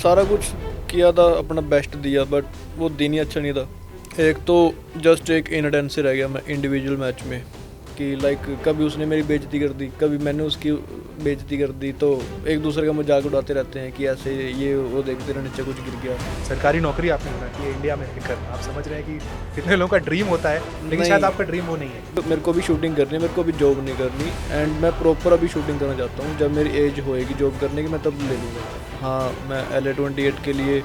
सारा कुछ किया था, अपना बेस्ट दिया, बट वो दिन ही अच्छा नहीं था। एक तो जस्ट एक इनअटेंडेंस से रह गया मैं इंडिविजुअल मैच में कि लाइक कभी उसने मेरी बेइज्जती कर दी, कभी मैंने उसकी बेइज्जती कर दी। तो एक दूसरे का मजाक उड़ाते रहते हैं कि ऐसे ये वो देखते रहे, नीचे कुछ गिर गया। सरकारी नौकरी आपने होना की है इंडिया में रहकर, आप समझ रहे हैं कि कितने लोगों का ड्रीम होता है, लेकिन नहीं। शायद आपका ड्रीम वो नहीं है। तो मेरे को भी शूटिंग करनी है, मेरे को भी जॉब नहीं करनी, एंड मैं प्रॉपर अभी शूटिंग करना चाहता हूँ। जब मेरी एज होएगी जॉब करने की मैं तब ले लूँगा। हाँ, मैं LA-28 के लिए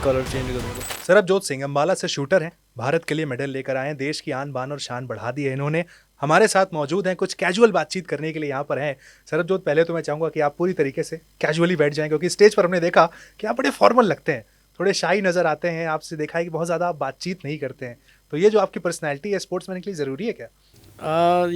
कलर चेंज करूँगा। सरबजोत सिंह अम्बाला से शूटर हैं, भारत के लिए मेडल लेकर आए हैं, देश की आन बान और शान बढ़ा दी है इन्होंने। हमारे साथ मौजूद हैं, कुछ कैजुअल बातचीत करने के लिए यहाँ पर हैं। सरबजोत, पहले तो मैं चाहूँगा कि आप पूरी तरीके से कैजुअली बैठ जाएं, क्योंकि स्टेज पर हमने देखा कि आप बड़े फॉर्मल लगते हैं, थोड़े शाई नज़र आते हैं। आपसे देखा है कि बहुत ज़्यादा आप बातचीत नहीं करते हैं। तो ये जो आपकी पर्सनैलिटी है स्पोर्ट्समैन के लिए ज़रूरी है क्या?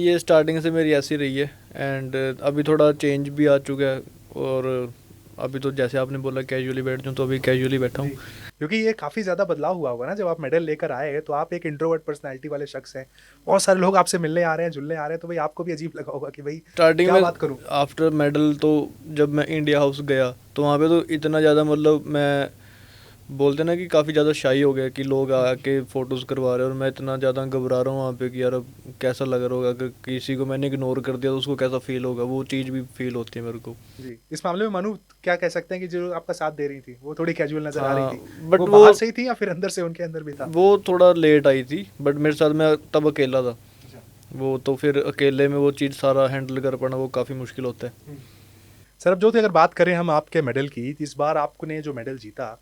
ये स्टार्टिंग से मेरी ऐसी रही है, एंड अभी थोड़ा चेंज भी आ चुका है। और अभी तो जैसे आपने बोला कैजुअली बैठ जाऊँ, तो अभी कैजुअली बैठा हूँ। क्योंकि ये काफ़ी ज़्यादा बदलाव हुआ होगा ना, जब आप मेडल लेकर आए तो आप एक इंट्रोवर्ट पर्सनैलिटी वाले शख्स हैं, बहुत सारे लोग आपसे मिलने आ रहे हैं, जुलने आ रहे हैं, तो भाई आपको भी अजीब लगा होगा कि भाई स्टार्टिंग क्या में बात करूं। आफ्टर मेडल तो जब मैं इंडिया हाउस गया तो वहाँ पे तो इतना ज़्यादा मतलब मैं बोलते ना कि काफ़ी ज़्यादा शाई हो गया कि लोग आके फ़ोटोज़ करवा रहे हैं, और मैं इतना ज़्यादा घबरा रहा हूँ वहाँ पे कि यार अब कैसा लग रहा होगा। अगर किसी को मैंने इग्नोर कर दिया तो उसको कैसा फील होगा, वो चीज़ भी फील होती है मेरे को। जी, इस मामले में मनु क्या कह सकते हैं कि जो आपका साथ दे रही थी वो थोड़ी कैजुअल नजर आ रही हाँ, थी, बट वो वो बाहर से ही थी या फिर अंदर से उनके अंदर भी था? वो थोड़ा लेट आई थी, बट मेरे साथ मैं तब अकेला था। अच्छा। वो तो फिर अकेले में वो चीज़ सारा हैंडल कर पाना वो काफ़ी मुश्किल होता है। सरबजोत, अगर बात करें हम आपके मेडल की, इस बार आपने जो मेडल जीता,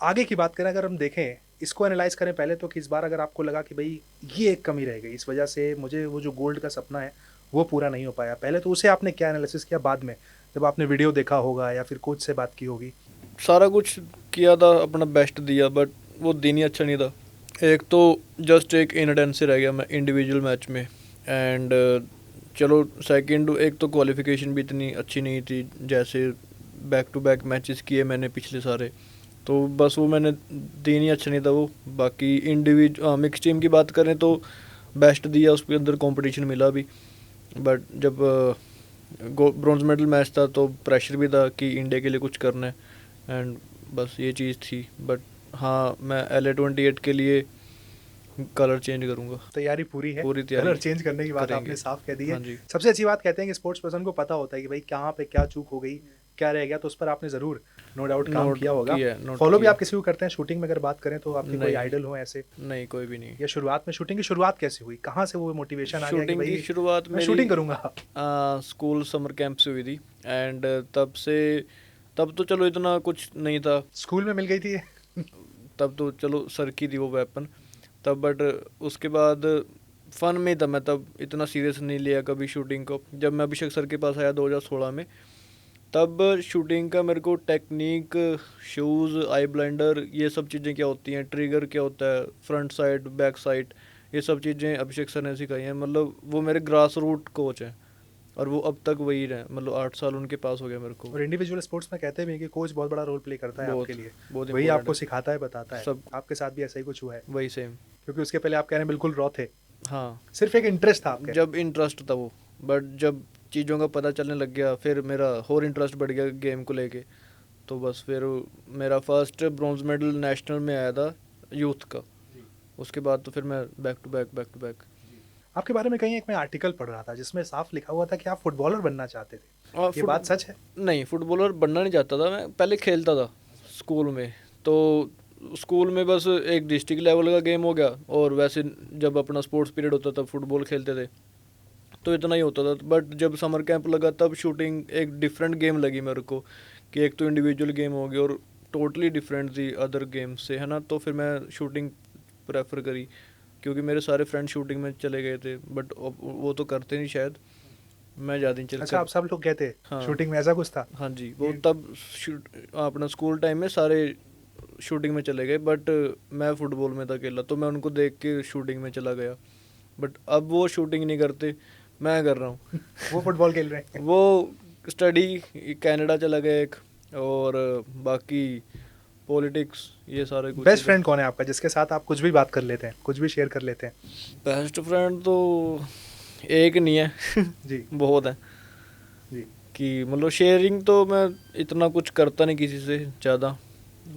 आगे की बात करें, अगर हम देखें इसको एनालाइज करें पहले तो कि इस बार अगर आपको लगा कि भाई ये एक कमी रह गई, इस वजह से मुझे वो जो गोल्ड का सपना है वो पूरा नहीं हो पाया, पहले तो उसे आपने क्या एनालिसिस किया? बाद में जब आपने वीडियो देखा होगा या फिर कोच से बात की होगी? सारा कुछ किया था, अपना बेस्ट दिया, बट वो दिन ही अच्छा नहीं था। एक तो जस्ट एक इनअटेंडेंस से रह गया मैं इंडिविजुअल मैच में, एंड चलो सेकंड, एक तो क्वालिफिकेशन भी इतनी अच्छी नहीं थी। जैसे बैक टू बैक मैचेस किए मैंने पिछले सारे, तो बस वो मैंने दिन ही अच्छा नहीं था वो। बाकी मिक्स टीम की बात करें तो बेस्ट दिया, उसके अंदर कंपटीशन मिला भी। बट जब ब्रॉन्ज मेडल मैच था तो प्रेशर भी था कि इंडिया के लिए कुछ करना है, एंड बस ये चीज़ थी। बट हाँ, मैं LA-28 के लिए कलर चेंज करूँगा। तैयारी पूरी है, पूरी तैयारी कलर चेंज करने की बात करेंगे। आपने साफ कह दी है। हाँ जी। सबसे अच्छी बात कहते हैं कि स्पोर्ट्स पर्सन को पता होता है कि भाई कहाँ पे क्या चूक हो गई, क्या रह गया, तो उस पर आपने ज़रूर नो डाउट काम नोट किया होगा। किया है, नोट फॉलो भी किया। आप किसी को करते हैं शूटिंग में? अगर बात करें तो आपके कोई नहीं, आइडल हो ऐसे? नहीं कोई भी नहीं। या शुरुआत में शूटिंग की शुरुआत कैसे हुई, कहाँ से वो मोटिवेशन आ गया कि शूटिंग की भाई शुरुआत मैं मेरी शूटिंग करूँगा? स्कूल समर कैंप से हुई थी, एंड तब तो चलो इतना कुछ नहीं था। स्कूल में मिल गई थी? तब तो चलो सर की थी वो वेपन तब, बट उसके बाद फन में था। मैं तब इतना सीरियस नहीं लिया कभी शूटिंग को। जब मैं अभिषेक सर के पास आया 2016 में, तब शूटिंग का मेरे को टेक्निक, शूज़, आई ब्लेंडर, ये सब चीज़ें क्या होती हैं, ट्रिगर क्या होता है, फ्रंट साइड बैक साइड, ये सब चीज़ें अभिषेक सर ने सिखाई हैं। मतलब वो मेरे ग्रास रूट कोच हैं, और वो अब तक वही रहे। मतलब 8 साल उनके पास हो गया मेरे को। और इंडिविजुअल स्पोर्ट्स में कहते भी हैं कि कोच बहुत बड़ा रोल प्ले करता है बहुत आपके लिए, बहुत वही इम्पोर्टेंट आपको है। सिखाता है, बताता है। सब आपके साथ भी ऐसा ही कुछ हुआ है? वही सेम। क्योंकि उसके पहले आप कह रहे हैं बिल्कुल रॉ थे, हाँ, सिर्फ एक इंटरेस्ट था आपके। जब इंटरेस्ट था वो, बट जब चीज़ों का पता चलने लग गया फिर मेरा और इंटरेस्ट बढ़ गया गेम को लेके। तो बस फिर मेरा फर्स्ट ब्रॉन्ज मेडल नेशनल में आया था यूथ का। उसके बाद तो फिर मैं बैक टू बैक। आपके बारे में कहीं एक मैं आर्टिकल पढ़ रहा था जिसमें साफ लिखा हुआ था कि आप फुटबॉलर बनना चाहते थे, और ये बात सच है? नहीं, फुटबॉलर बनना नहीं चाहता था मैं। पहले खेलता था स्कूल में, तो स्कूल में बस एक डिस्ट्रिक्ट लेवल का गेम हो गया, और वैसे जब अपना स्पोर्ट्स पीरियड होता था फुटबॉल खेलते थे, तो इतना ही होता था। बट जब समर कैंप लगा तब शूटिंग एक डिफरेंट गेम लगी मेरे को, कि एक तो इंडिविजुअल गेम हो गई और टोटली डिफरेंट थी अदर गेम से, है ना। तो फिर मैं शूटिंग प्रेफर करी, क्योंकि मेरे सारे फ्रेंड शूटिंग में चले गए थे, बट वो तो करते नहीं शायद, मैं ज़्यादा नहीं चल अच्छा, कर। आप सब लोग कहते हाँ, शूटिंग में ऐसा कुछ था? हाँ जी, वो तब अपना स्कूल टाइम में सारे शूटिंग में चले गए, बट मैं फुटबॉल में था अकेला, तो मैं उनको देख के शूटिंग में चला गया। बट अब वो शूटिंग नहीं करते, मैं कर रहा हूँ। वो फुटबॉल खेल रहे हैं। वो स्टडी कनाडा चला गया एक, और बाकी पॉलिटिक्स, ये सारे कुछ। बेस्ट फ्रेंड कौन है आपका जिसके साथ आप कुछ भी बात कर लेते हैं, कुछ भी शेयर कर लेते हैं? बेस्ट फ्रेंड तो एक नहीं है। जी बहुत है। जी। कि मतलब शेयरिंग तो मैं इतना कुछ करता नहीं किसी से ज़्यादा,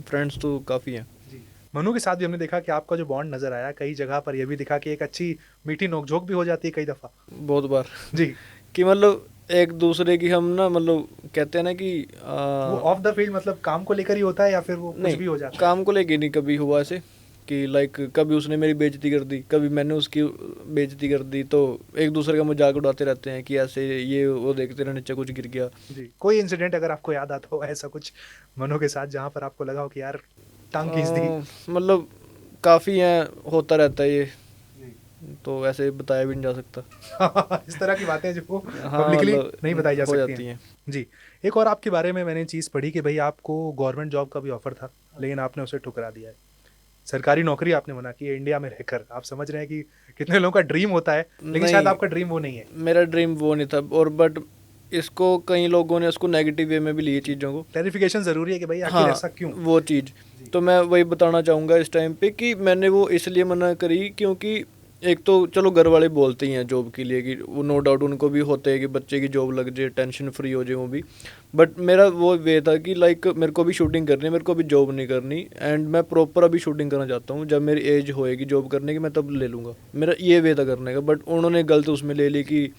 फ्रेंड्स तो काफ़ी हैं। जी। मनु के साथ भी हमने देखा कि आपका जो बॉन्ड नज़र आया, कई जगह पर ये भी दिखा कि एक अच्छी मीठी नोक-झोंक भी हो जाती है कई दफ़ा। बहुत बार जी। कि मतलब एक दूसरे की हम ना मतलब कहते हैं ना कि वो ऑफ द फील्ड मतलब काम को लेकर ही होता है या फिर वो कुछ नहीं, भी हो जाता है? काम को लेके नहीं कभी हुआ ऐसे कि लाइक कभी उसने मेरी बेइज्जती कर दी, कभी मैंने उसकी बेइज्जती कर दी, तो एक दूसरे का मजाक उड़ाते रहते हैं कि ऐसे ये वो देखते रहे नीचे कुछ गिर गया। जी। कोई इंसिडेंट अगर आपको याद आता हो ऐसा कुछ मनु के साथ जहाँ पर आपको लगा हो कि यार टांग खींच दी? मतलब काफ़ी हैं, होता रहता है ये, जी। तो ऐसे बताया भी नहीं जा सकता। इस तरह की बातें जो हाँ पब्लिकली मतलब नहीं बताई जा हो सकती जाती हैं। हैं। जी। एक और आपके बारे में मैंने चीज़ पढ़ी कि भई आपको गवर्नमेंट जॉब का भी ऑफ़र था, लेकिन आपने उसे ठुकरा दिया है। सरकारी नौकरी आपने मना की है इंडिया में रहकर। आप समझ रहे हैं कि कितने लोगों का ड्रीम होता है, लेकिन शायद नहीं, आपका ड्रीम वो नहीं है। मेरा ड्रीम वो नहीं था, और बट इसको कई लोगों ने उसको नेगेटिव वे में भी लिए जी। चीज़ों को। क्लैरिफ़िकेशन ज़रूरी है कि भई आखिर हाँ, ऐसा क्यों? वो चीज़। जी। तो मैं वही बताना चाहूँगा इस टाइम पे कि मैंने वो इसलिए मना करी क्योंकि एक तो चलो घर वाले बोलते ही हैं जॉब के लिए कि वो नो डाउट उनको भी होता है कि बच्चे की जॉब लग जाए, टेंशन फ्री हो जाए वो भी। बट मेरा वो वे था कि लाइक मेरे को भी शूटिंग करनी है, मेरे को भी जॉब नहीं करनी, एंड मैं प्रॉपर अभी शूटिंग करना चाहता हूँ। जब मेरी एज होएगी जॉब करने की मैं तब ले लूँगा। मेरा ये वे था करने का, बट उन्होंने गलत उसमें ले ली कि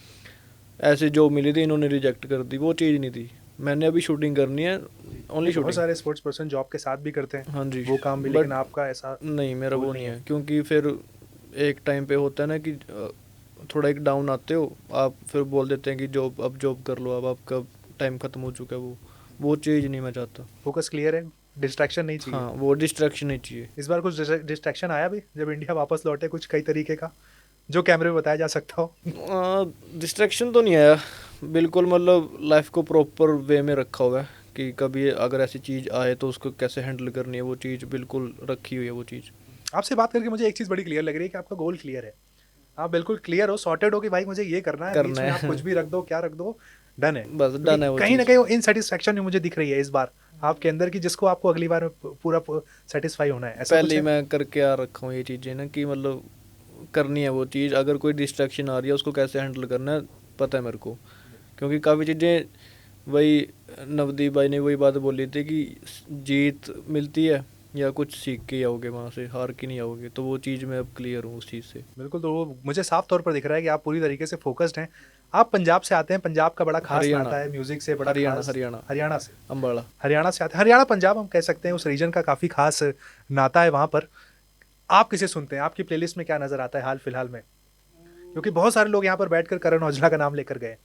ऐसे जॉब मिली थी, इन्होंने रिजेक्ट कर दी। वो चीज़ नहीं थी। मैंने अभी शूटिंग करनी है, ओनली नहीं, बहुत शूटिंग। सारे स्पोर्ट्स पर्सन जॉब के साथ भी करते हैं, हाँ जी, वो काम भी, बट लेकिन आपका ऐसा नहीं, मेरा गोल वो नहीं नहीं है। है क्योंकि फिर एक टाइम पे होता है ना कि थोड़ा एक डाउन आते हो आप, फिर बोल देते हैं कि जॉब अब जॉब कर लो, अब आपका टाइम ख़त्म हो चुका है। वो चीज़ नहीं मैं चाहता। फ़ोकस क्लियर है, डिस्ट्रैक्शन नहीं चाहिए। हाँ, वो डिस्ट्रैक्शन नहीं चाहिए। इस बार कुछ डिस्ट्रैक्शन आया भी जब इंडिया वापस लौटे कुछ कई तरीके का, जो कैमरे में बताया जा सकता हो? डिस्ट्रैक्शन तो नहीं आया, बिल्कुल मतलब लाइफ को प्रॉपर वे में रखा हुआ है कि कभी अगर ऐसी चीज़ आए तो उसको कैसे हैंडल करनी है, वो चीज़ बिल्कुल रखी हुई है वो चीज़। आपसे बात करके मुझे एक चीज़ बड़ी क्लियर लग रही है कि आपका गोल क्लियर है। आप बिल्कुल क्लियर हो, सॉर्टेड हो कि भाई मुझे ये करना है, बीच करना में आप है। कुछ भी रख दो, क्या रख दो, डन है। बस क्योंकि डन है वो कहीं न चीज़। कहीं वो इनसैटिस्फैक्शन भी मुझे दिख रही है इस बार आपके अंदर की, जिसको आपको अगली बार में पूरा सैटिस्फाई होना है, ऐसा कुछ पहले ही है? मैं करके आ रखा हूँ ये चीज़ें ना कि मतलब करनी है वो चीज़। अगर कोई डिस्ट्रैक्शन आ रही है उसको कैसे हैंडल करना है पता है मेरे को, क्योंकि काफ़ी चीज़ें वही नवदीप भाई ने वही बात बोली थी कि जीत मिलती है या कुछ सीख के आओगे वहाँ से, हार के नहीं आओगे। तो वो चीज़ मैं अब क्लियर हूँ उस चीज़ से। बिल्कुल, तो वो मुझे साफ तौर पर दिख रहा है कि आप पूरी तरीके से फ़ोकस्ड हैं। आप पंजाब से आते हैं, पंजाब का बड़ा ख़ास हरियाणा, नाता है म्यूज़िक से, बड़ा हरियाणा, ख़ास हरियाणा, हरियाणा से। अम्बाड़ा। हरियाणा से आते हैं, हरियाणा पंजाब हम कह सकते हैं, उस रीजन का काफ़ी ख़ास नाता है वहाँ पर। आप किसे सुनते हैं? आपकी प्लेलिस्ट में क्या नज़र आता है हाल-फिलहाल में? क्योंकि बहुत सारे लोग यहाँ पर बैठकर करण औजला का नाम लेकर गए।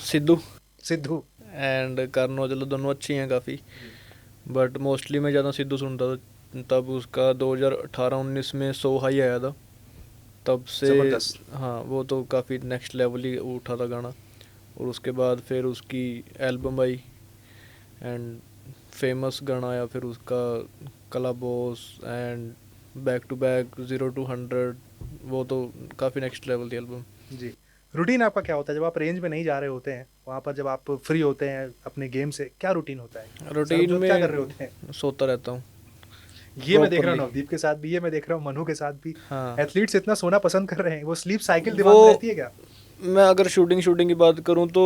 सिद्धू सिद्धू। एंड करण औजला दोनों अच्छी हैं काफ़ी, बट मोस्टली मैं ज़्यादा सिद्धू सुनता था। तब उसका 2018-19 में सो हाई आया था, तब से ज़बरदस्त। हाँ वो तो काफ़ी नेक्स्ट लेवल ही उठा था गाना। और उसके बाद फिर उसकी एल्बम आई एंड फेमस गाना आया फिर उसका कला boss and back to back 0 to 100, वो तो काफ़ी नेक्स्ट लेवल थी एल्बम। जी। रूटीन आपका क्या होता है जब आप रेंज में नहीं जा रहे होते हैं? वहाँ पर जब आप फ्री होते हैं अपने गेम से, क्या रूटीन होता है? रूटीन सरबजोत क्या कर रहे में होते हैं? सोता रहता हूँ ये मैं देख रहा हूँ प्रॉपरली। नवदीप के साथ भी, ये मैं देख रहा हूँ मनु के साथ भी। हाँ, एथलीट्स इतना सोना पसंद कर रहे हैं, वो स्लीप साइकिल दिमाग में वो रहती है क्या? मैं अगर शूटिंग की बात करूँ तो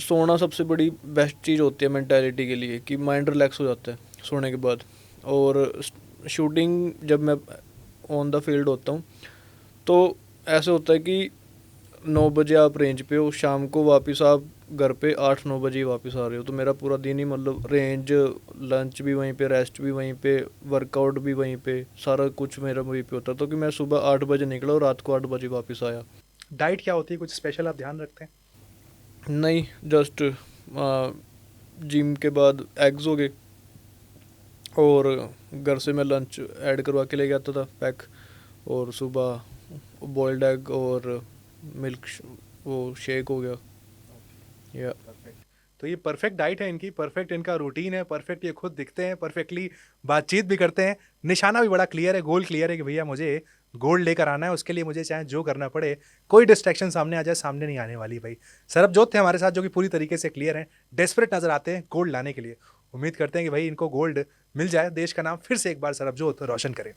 सोना सबसे बड़ी बेस्ट चीज़ होती है मेंटालिटी के लिए कि माइंड रिलैक्स हो जाता है सोने के बाद। और शूटिंग जब मैं ऑन द फील्ड होता हूँ तो ऐसे होता है कि 9 बजे आप रेंज पे हो, शाम को वापस आप घर पे 8-9 बजे ही वापस आ रहे हो, तो मेरा पूरा दिन ही मतलब रेंज, लंच भी वहीं पे, रेस्ट भी वहीं पे, वर्कआउट भी वहीं पे, सारा कुछ मेरा वहीं पे होता। तो कि मैं सुबह 8 बजे निकला और रात को 8 बजे वापस आया। डाइट क्या होती है? कुछ स्पेशल आप ध्यान रखते हैं? नहीं, जस्ट जिम के बाद एग्स हो गए, और घर से मैं लंच ऐड करवा के ले आता था पैक, और सुबह बॉइल्ड एग और मिल्क वो शेक हो गया या परफेक्ट। तो ये परफेक्ट डाइट है इनकी, परफेक्ट इनका रूटीन है, परफेक्ट ये खुद दिखते हैं, परफेक्टली बातचीत भी करते हैं। निशाना भी बड़ा क्लियर है, गोल क्लियर है कि भैया मुझे गोल्ड लेकर आना है, उसके लिए मुझे चाहे जो करना पड़े, कोई डिस्ट्रैक्शन सामने आ जाए, सामने नहीं आने वाली भाई। सरबजोत थे हमारे साथ जो कि पूरी तरीके से क्लियर हैं, डेस्परेट नजर आते हैं गोल्ड लाने के लिए। उम्मीद करते हैं कि भाई इनको गोल्ड मिल जाए, देश का नाम फिर से एक बार सरबजोत रोशन करें।